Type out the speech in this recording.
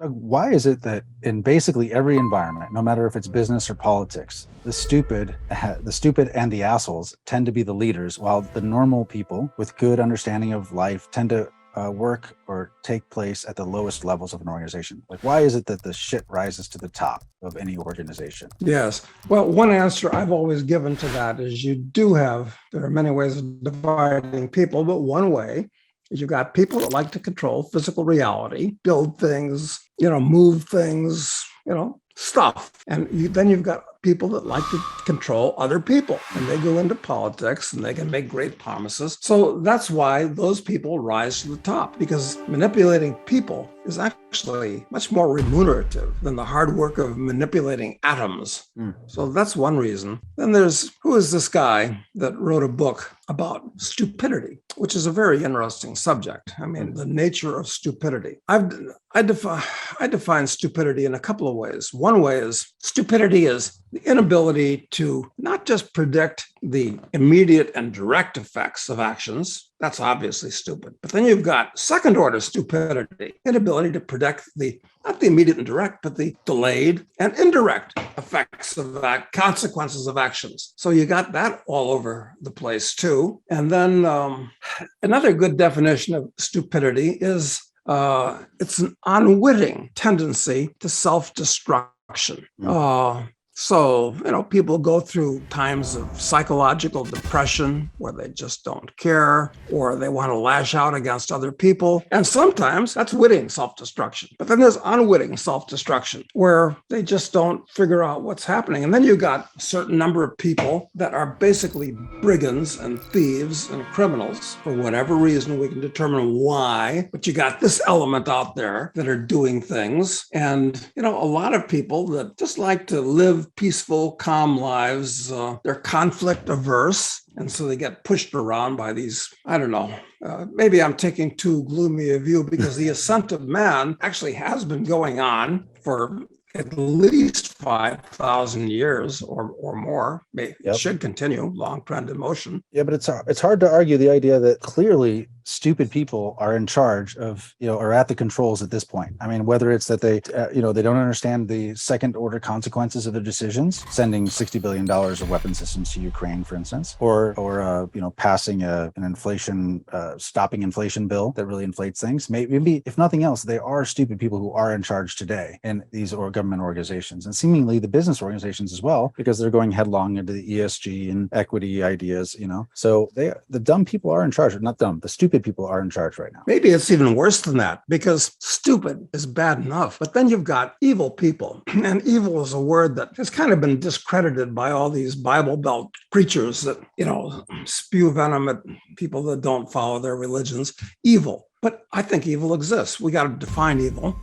Why is it that in basically every environment, no matter if it's business or politics, the stupid and the assholes tend to be the leaders, while the normal people with good understanding of life tend to work or take place at the lowest levels of an organization? Like, why is it that the shit rises to the top of any organization? Yes. Well, one answer I've always given to that is there are many ways of dividing people, but one way is you've got people that like to control physical reality, build things, move things, stuff. And then you've got people that like to control other people, and they go into politics and they can make great promises. So that's why those people rise to the top, because manipulating people is actually much more remunerative than the hard work of manipulating atoms. So that's one reason. Then who is this guy that wrote a book about stupidity, which is a very interesting subject. I mean, the nature of stupidity. I define stupidity in a couple of ways. One way is stupidity is the inability to not just predict the immediate and direct effects of actions. That's obviously stupid. But then you've got second order stupidity, inability to predict not the immediate and direct, but the delayed and indirect effects of consequences of actions. So you got that all over the place too. And then another good definition of stupidity is it's an unwitting tendency to self-destruction. So, people go through times of psychological depression where they just don't care, or they want to lash out against other people. And sometimes that's witting self-destruction. But then there's unwitting self-destruction where they just don't figure out what's happening. And then you've got a certain number of people that are basically brigands and thieves and criminals for whatever reason. We can determine why, but you got this element out there that are doing things. And, a lot of people that just like to live peaceful, calm lives. They're conflict averse. And so they get pushed around by these, I don't know, maybe I'm taking too gloomy a view, because the ascent of man actually has been going on for at least 5,000 years or more. It should continue, long trend in motion. Yeah, but it's hard to argue the idea that clearly stupid people are in charge of, are at the controls at this point. I mean, whether it's that they don't understand the second order consequences of their decisions, sending $60 billion of weapon systems to Ukraine, for instance, or passing an inflation, stopping inflation bill that really inflates things. Maybe, if nothing else, they are stupid people who are in charge today in these government organizations, and seemingly the business organizations as well, because they're going headlong into the ESG and equity ideas, So the dumb people are in charge. Not dumb, the stupid people are in charge right now. Maybe it's even worse than that, because stupid is bad enough. But then you've got evil people. And evil is a word that has kind of been discredited by all these Bible Belt preachers that, spew venom at people that don't follow their religions. Evil. But I think evil exists. We got to define evil.